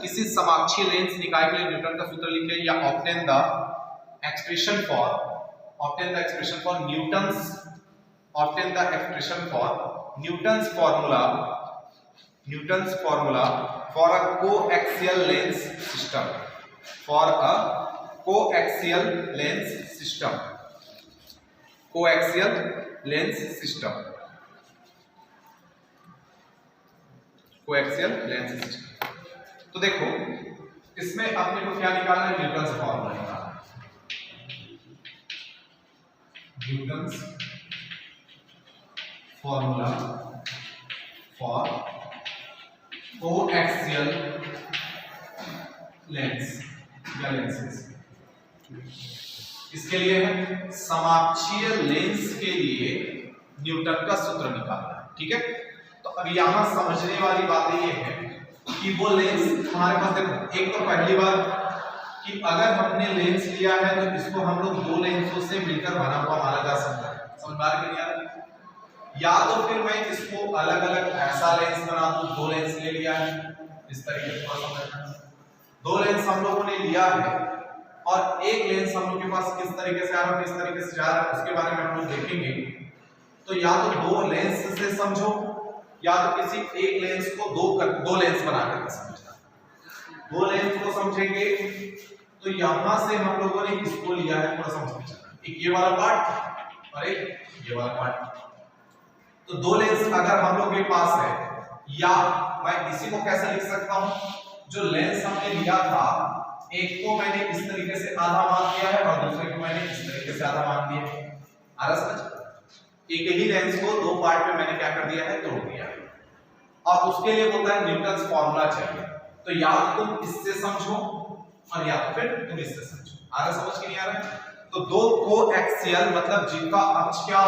किसी समाक्षीय लेंस निकाय के लिए न्यूटन का सूत्र लिखे या obtain the expression Newton's formula for a coaxial lens system. तो देखो इसमें अपने को क्या निकालना है, न्यूटन्स फॉर्मूला निकालना है। Newton's formula for coaxial lens या लेंसेज। इसके लिए है समाक्षीय लेंस के लिए न्यूटन का सूत्र निकालना है, ठीक है। तो अब यहां समझने वाली बात ये है कि वो लेंस हमारे पास देखो, एक तो पहली बात कि अगर हमने लेंस लिया है तो इसको हम लोग दो लेंसों से मिलकर बना हुआ माना जा सकता है। समझ में आ रहा है क्या? या तो फिर मैं इसको अलग अलग ऐसा लेंस बना दूं, दो लेंस ले लिया है इस तरीके से, थोड़ा समझना, दो लेंस हम लोगों ने लिया है और एक लेंस हम लोग के पास किस तरीके से आ रहा है, किस तरीके से जा रहा है, उसके बारे में हम लोग देखेंगे। तो या तो दो लेंस से समझो या तो किसी एक लेंस को दो लेंस बना करके समझना। दो लेंस को समझेंगे तो यहां से हम लोगों ने इसको लिया है, थोड़ा समझना, एक ये वाला पार्ट और एक ये वाला पार्ट। तो दो लेंस अगर हम लोग के पास है, या मैं इसी को कैसे लिख सकता हूं, जो लेंस हमने लिया था एक को मैंने इस तरीके से आधा मान दिया है और दूसरे को मैंने इस तरीके से आधा मान दिया है। आ रहा समझ? एक ही लेंस को दो पार्ट में मैंने क्या कर दिया है, तोड़ दिया है। और उसके लिए बोलता है न्यूटन्स फॉर्मूला चाहिए। तो या तो तुम इससे समझो और या तो फिर तुम इससे समझो। आ रहा समझ कि नहीं आ रहा? तो दो कोएक्सियल मतलब जिनका अक्ष क्या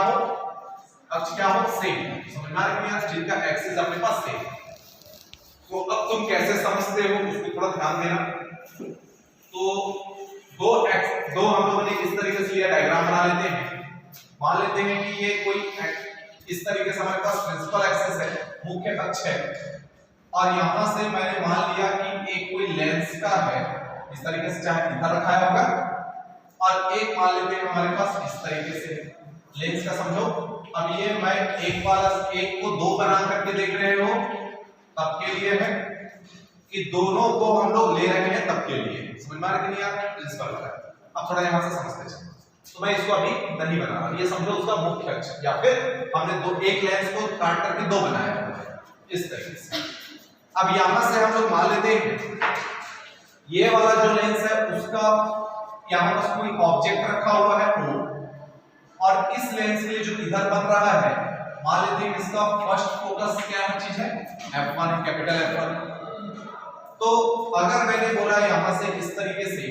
हो, सेम। समझ में आ रहा है? जिनका एक्सिस अपने पास सेम। तो अब तुम कैसे समझते हो उसको थोड़ा ध्यान देना। तो दो हम लोगों ने इस तरीके से लिया, डायग्राम बना लेते हैं। मान लेते हैं कि ये कोई इस तरीके से हमारे पास प्रिंसिपल एक्सिस है, मुख्य अक्ष है, और यहां से मैंने मान लिया कि एक कोई लेंस का है, इस तरीके से चाहे इधर रखा होगा, और एक मान लेते हैं हमारे पास इस तरीके से लेंस का समझो। अब ये मैं एक को दो बना करके देख रहे हो तब के लिए है कि दोनों को हम लोग ले रहे हैं तब के लिए। समझ में आ रहा है कि नहीं आ रहा? प्रिंसिपल वाला। अब थोड़ा यहां से समझते चलो। तो मैं इसको अभी नहीं बना रहा, ये समझो उसका मुख्य अक्ष, या फिर हमने एक लेंस को काट करके दो बनाया इस तरीके से। अब यहां से हम लोग मान लेते हैं ये वाला जो लेंस है उसका यहां पर कोई ऑब्जेक्ट रखा हुआ है O, और इस लेंस के लिए जो इधर बन रहा है मान लेते हैं इसका फर्स्ट फोकस क्या चीज है, F1, कैपिटल F1। तो अगर मैंने बोला यहां से इस तरीके से,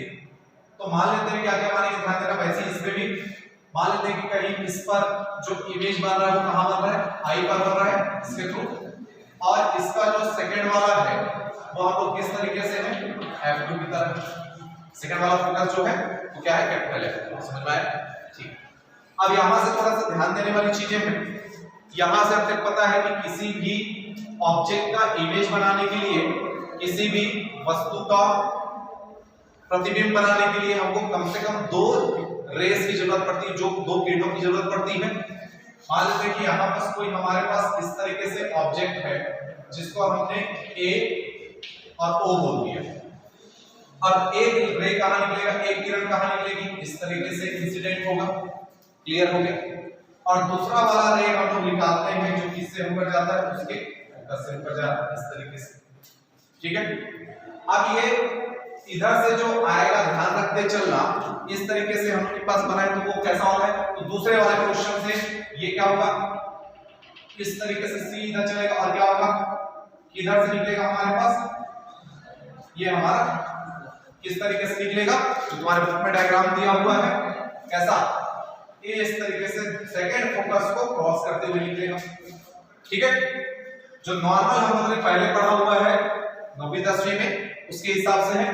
तो मान लेते हैं क्या क्या मानेंगे, ध्यान देना। वैसे इसमें भी मान लेते हैं कि कहीं इस पर जो इमेज बन रहा है वो कहां बन रहा है, आई पर बन रहा है इसके थ्रू, और इसका जो सेकंड वाला है वो हम लोग किस तरीके से है, F2 की तरह। सेकंड वाला फोकस जो है वो क्या है, कैपिटल F। समझ में आया? ठीक। अब यहां से थोड़ा सा ध्यान देने वाली चीजें हैं। यहां से आपको पता है कि किसी भी ऑब्जेक्ट का इमेज बनाने के लिए, किसी भी वस्तु का प्रतिबिंब बनाने के लिए हमको कम से कम दो रेस की जरूरत पड़ती है, जो दो किरणों की जरूरत पड़ती है। मान लेते हैं कि यहाँ पर कोई हमारे पास इस तरीके से ऑब्जेक्ट है जिसको हमने A और O बोल दिया, और एक रे कहां निकलेगा, एक किरण कहां निकलेगी, इस तरीके से इंसिडेंट होगा। क्लियर हो गया? और दूसरा वाला रे हम लोग निकालते हैं जो किससे होकर जाता है, उसके फोकस से होकर जाता है इस तरीके से। ठीक है? अब ये इधर से जो आएगा ध्यान रखते चलना, इस तरीके से हम लोग के पास बनाए तो वो कैसा होगा, तो दूसरे वाले क्वेश्चन से ये क्या होगा, इस तरीके से सीधा चलेगा, और क्या होगा, किधर से निकलेगा हमारे पास, ये हमारा किस तरीके से निकलेगा, जो तुम्हारे बुक में डायग्राम दिया हुआ है, कैसा, ये इस तरीके से सेकंड फोकस को क्रॉस करते हुए निकलेगा। ठीक है? जो नॉर्मल हम लोगों ने पहले पढ़ा हुआ है 9वीं 10वीं में, उसके हिसाब से है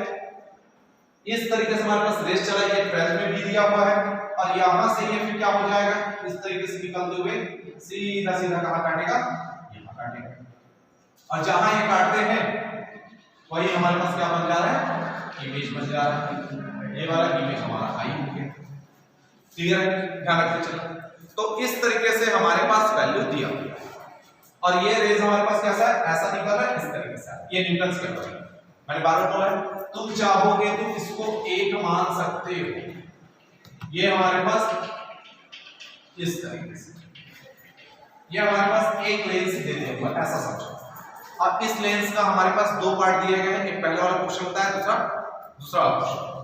इस तरीके से हमारे पास रेस चला, ये 12th में भी दिया हुआ है, और यहां से ये फिर क्या हो जाएगा, इस तरीके से निकलते हुए सीधा सीधा कहां काटेगा, यहां काटेगा। और जहां ये काटते हैं वही हमारे पास क्या बन जा रहा है, इमेज बन जा रहा है। ये वाला इमेज हमारा आई हो गया। क्लियर है, ध्यान रखते चलो। तो इस तरीके से हमारे पास वैल्यू दिया और ये रेज हमारे पास कैसा है, ऐसा निकल रहा है, इस तरीके से। ये न्यूटन के लॉ है, मैंने बार बार बोला है। तुम चाहोगे तो इसको एक मान सकते हो। ये हमारे पास इस तरीके से, ये हमारे पास एक लेंस दे दिया हुआ, ऐसा समझो। अब इस लेंस का हमारे पास दो पार्ट दिए गए हैं, एक पहले वाला क्वेश्चन होता है, दूसरा वाला क्वेश्चन।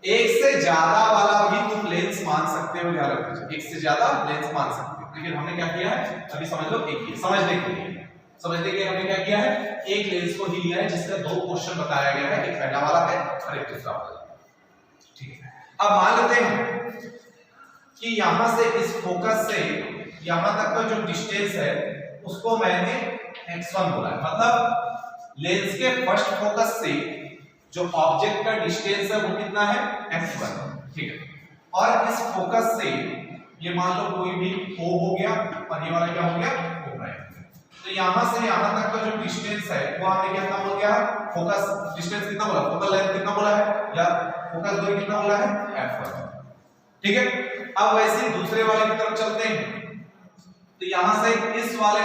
एक से ज्यादा वाला भी तुम लेंस मान सकते हो, ध्यान रखिए, एक से ज्यादा लेंस मान सकते हो। लेकिन हमने क्या किया है, अभी समझ लो, एक ही समझने के लिए हमने क्या किया है, एक लेंस को ही लिया है जिसका दो क्वेश्चन बताया गया है, एक पहला वाला है और एक दूसरा वाला। ठीक है, अब मान लेते हैं कि यहां से इस फोकस से यहां तक का जो डिस्टेंस है उसको मैंने x1 बोला है। मतलब लेंस के फर्स्ट फोकस से जो ऑब्जेक्ट का डिस्टेंस है वो कितना है, x1। ठीक है, और इस फोकस से ये मान लो कोई भी O हो गया और ये वाला क्या हो गया, O प्राइम। तो यहां से यहां तक का जो डिस्टेंस है वो हमने कितना बोल दिया, फोकस डिस्टेंस कितना बोला, फोकल लेंथ कितना बोला है, या फोकस दूरी कितना बोला है, f1। ठीक है, अब वैसे दूसरे वाले की तरफ चलते हैं। तो यहां से इस वाले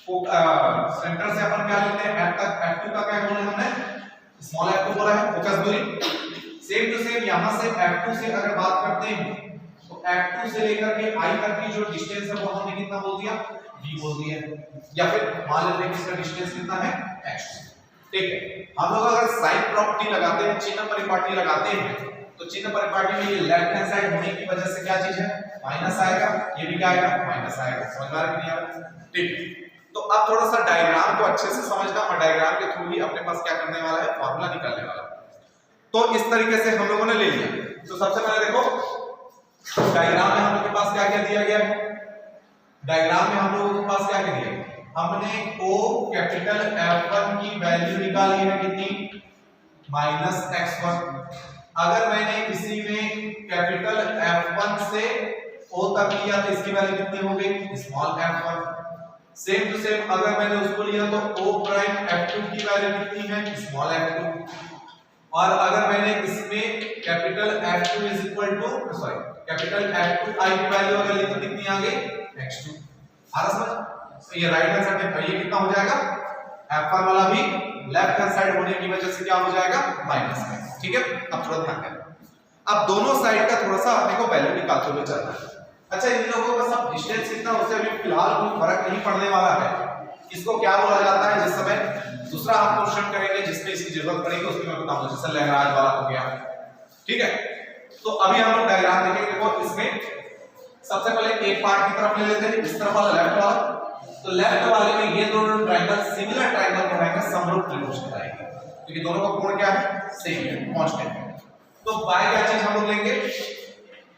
सेंटर से अपन क्या लेते हैं, f2 का क्या बोला हमने, स्मॉल f2 बोला है, फोकस दूरी। सेम टू सेम यहां से f2 से अगर बात करते हैं तो f2 से लेकर के i तक की जो डिस्टेंस है वो हमने कितना बोल दिया, d बोल दिया। या फिर मान लेते हैं कि इसका डिस्टेंस कितना है, x। ठीक है, हम लोग अगर साइन प्रॉपर्टी लगाते हैं, चिन्ह परिपाटी लगाते हैं, तो चिन्ह परिपाटी में ये लेफ्ट हैंड साइड होने की वजह से क्या चीज है, माइनस आएगा, ये भी क्या आएगा, माइनस आएगा। समझ में आ रहा है कि नहीं आ रहा? ठीक, तो अब थोड़ा सा डायग्राम को अच्छे से समझना, और डायग्राम के थ्रू ही अपने पास क्या करने वाला है, फार्मूला निकालने वाला है। तो इस तरीके से हम लोगों ने ले लिया। तो सबसे पहले देखो डायग्राम में हम लोग के पास क्या क्या दिया गया है, डायग्राम में हम लोगों के पास क्या क्या दिया है, हमने O कैपिटल F1 की वैल्यू निकाली है कितनी, -x1। अगर मैंने इसी में कैपिटल F1 से O तक लिया तो इसकी वैल्यू कितनी हो गई, small f1। Same to same अगर मैंने उसको लिया तो O प्राइम F2 की वैल्यू कितनी है, स्मॉल f2। और अगर मैंने इसमें capital F2 is equal to sorry capital F2 i की वैल्यू अगर ली तो कितनी आ गई, x2। आ रहा समझ? तो ये राइट हैंड साइड में ये कितना हो जाएगा, F1 वाला भी लेफ्ट हैंड साइड होने की वजह से क्या हो जाएगा, माइनस में। ठीक है, अब थोड़ा ध्यान देना, अब दोनों साइड का थोड़ा सा अपने को वैल्यू निकालते हुए चलना है। अच्छा, इन लोगों का सब डिस्टेंस कितना, उससे अभी फिलहाल कोई फर्क नहीं पड़ने वाला है। इसको क्या बोला जाता है, जिस समय दूसरा हम क्वेश्चन करेंगे जिसमें इसकी जरूरत पड़ेगी उसमें मैं बताऊंगा, जैसे लैग्रांज वाला हो गया। ठीक है, तो अभी हम लोग डायग्राम देखेंगे। देखो इसमें सबसे पहले एक पार्ट की तरफ ले लेते हैं, इस तरफ वाला लेफ्ट वाला। तो लेफ्ट वाले में ये दोनों ट्रायंगल सिमिलर ट्रायंगल कहलाएंगे, समरूप त्रिभुज कहलाएंगे, क्योंकि दोनों का कोण क्या है, सेम है, कांस्टेंट है। तो बाय क्या चीज हम लोग लेंगे,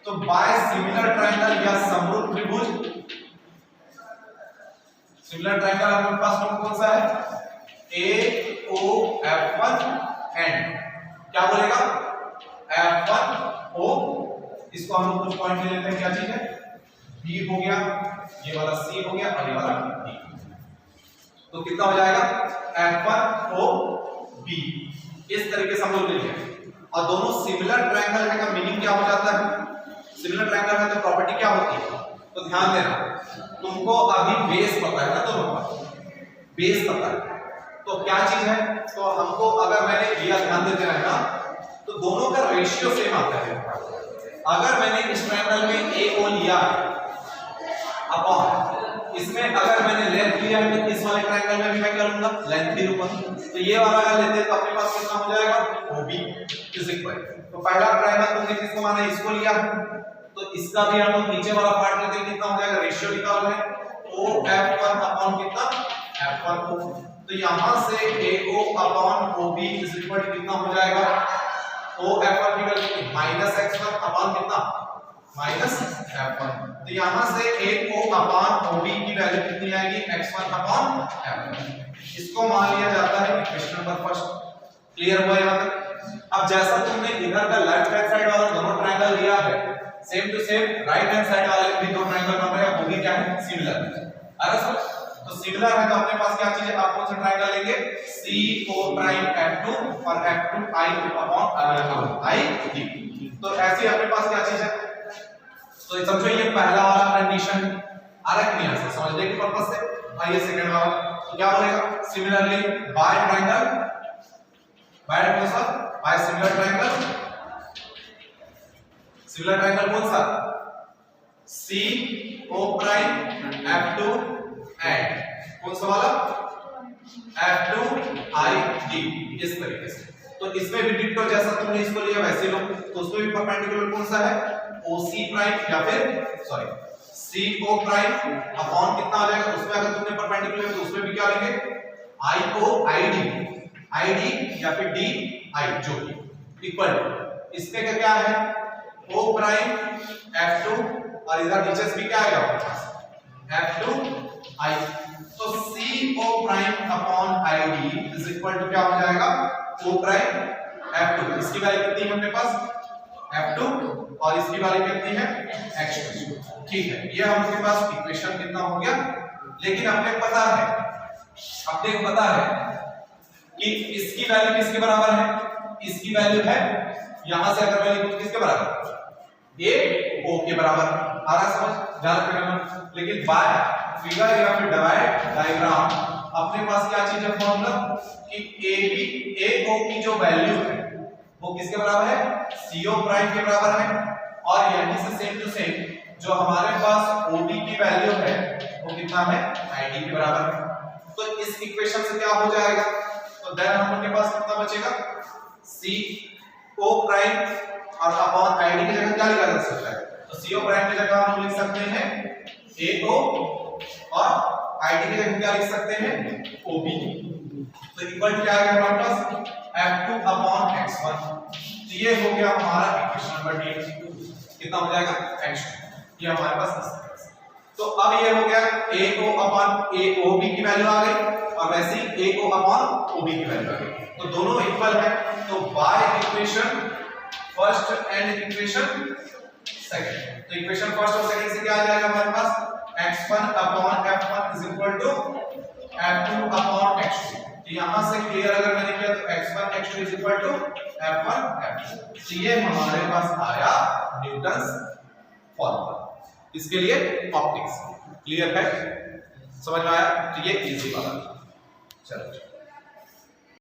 तो बाय सिमिलर ट्रायंगल या समरूप त्रिभुज। सिमिलर ट्रायंगल हमारे पास कौन सा है, AOF1 एंड क्या बोलेगा, F1O। इसको हम लोग कुछ पॉइंट ले लेते हैं, क्या चीज है, B हो गया, ये वाला C हो गया और ये वाला D। तो कितना हो जाएगा, F1OB। इस तरीके से हम लोग ले लेंगे। और दोनों सिमिलर ट्रायंगल है का मीनिंग क्या हो जाता है, सिमिलर ट्रायंगल है तो प्रॉपर्टी क्या होती है, तो ध्यान देना, तुमको अभी बेस पता है ना, दोनों का बेस पता है, तो क्या चीज है, तो हमको अगर मैंने लिया, ध्यान देते रहना, तो दोनों का रेशियो सेम आता है। अगर मैंने इस ट्रायंगल में AO लिया अपॉन इसमें अगर मैंने लेंथ लिया है तो इस वाले ट्रायंगल में भी मैं क्या लूंगा, लेंथ ही लूंगा। तो ये वाला अगर लेते हैं तो अपने पास कितना हो जाएगा, OB इज इक्वल, तो पहला ट्रायंगल तुमने किसको माना, इसको लिया, तो इसका भी हम लोग नीचे वाला पार्ट लेते हैं, कितना हो जाएगा, रेशियो निकाल रहे हैं, OF1 अपॉन कितना, F1O। तो यहां से AO upon OB is equal कितना हो जाएगा, OF1 की वैल्यू -x1 अपॉन कितना, -f1। तो यहां से AO अपॉन OB की वैल्यू कितनी आएगी, x1 अपॉन f1। इसको मान लिया जाता है इक्वेशन नंबर फर्स्ट। क्लियर हुआ यहां तक? अब जैसा तुमने इधर का लेफ्ट हैंड साइड वाला दोनों ट्रायंगल लिया है, same to same right hand side वाले भी दो ट्रायंगल बन रहे हैं, वो भी क्या है, सिमिलर। अरे सर तो सिमिलर है तो अपने पास क्या चीज है, आप कौन सा ट्रायंगल लेंगे, CO प्राइम F2 और F2 I अपॉन I। तो ऐसे अपने पास क्या चीज है, तो समझो ये पहला वाला कंडीशन आ रहा है नहीं, ऐसे समझने के पर्पस से। आइए सेकंड वाला, तो क्या बोलेगा, सिमिलरली बाय ट्रायंगल, बाय कौन सा, by similar triangle, similar triangle कौन सा, CO प्राइम F2 एंड कौन सा वाला, F2 ID, इस तरीके से। तो इसमें भी डिक्टो जैसा तुमने इसको लिया वैसे लो, तो उसमें भी परपेंडिकुलर कौन सा है, OC प्राइम या फिर सॉरी CO प्राइम अपॉन कितना आ जाएगा, उसमें अगर तुमने परपेंडिकुलर तो उसमें भी क्या लेंगे, IO ID या फिर DI जो भी इक्वल टू, इसमें क्या है, O प्राइम F2 और इधर नीचे से भी क्या आएगा आपके पास, F2 I। तो CO prime upon ID is equal to क्या हो जाएगा, O प्राइम F2, इसकी वैल्यू कितनी है अपने पास, F2 और इसकी वैल्यू कितनी है, X2। ठीक है, ये हमारे पास इक्वेशन कितना हो गया। लेकिन अपने पता है कि इसकी वैल्यू किसके बराबर है, इसकी वैल्यू है, यहां से अगर मैं लिखूं किसके बराबर, A O के बराबर आ रहा है, समझ ध्यान रखना। लेकिन बाय फिगर या फिर डायग्राम अपने पास क्या चीज है, फॉर्मूला कि A O की जो वैल्यू है वो किसके बराबर है, CO प्राइम के बराबर है, और यहीं से सेम टू सेम जो हमारे पास OB की वैल्यू है वो कितना है, ID के बराबर है। तो इस इक्वेशन से क्या हो जाएगा, तो देन हम लोग के पास कितना बचेगा, CO प्राइम और अपॉन ID की जगह क्या लिखा जा सकता है, तो CO प्राइम की जगह हम लिख सकते हैं AO और ID की जगह क्या लिख सकते हैं, OB। तो इक्वल क्या आ गया हमारे पास, F2 अपॉन X1। तो ये हो गया हमारा इक्वेशन नंबर 8, कितना हो जाएगा, X2। ये हमारे पास इस तरह से। तो अब ये हो गया AO अपॉन AOB की वैल्यू आ गई और वैसे ही AO अपॉन OB की वैल्यू आ गई, तो दोनों इक्वल है। तो by equation first and equation second, तो इक्वेशन फर्स्ट और सेकंड से क्या आ जाएगा हमारे पास, X1 upon F1 is equal to F2 upon X2। तो यहां से क्लियर अगर मैंने किया तो X1 X2 is equal to F1 F2। तो ये हमारे पास आया न्यूटन्स फॉर्मूला, इसके लिए ऑप्टिक्स। क्लियर है, समझ में आया, तो ये इजी वाला। चलो।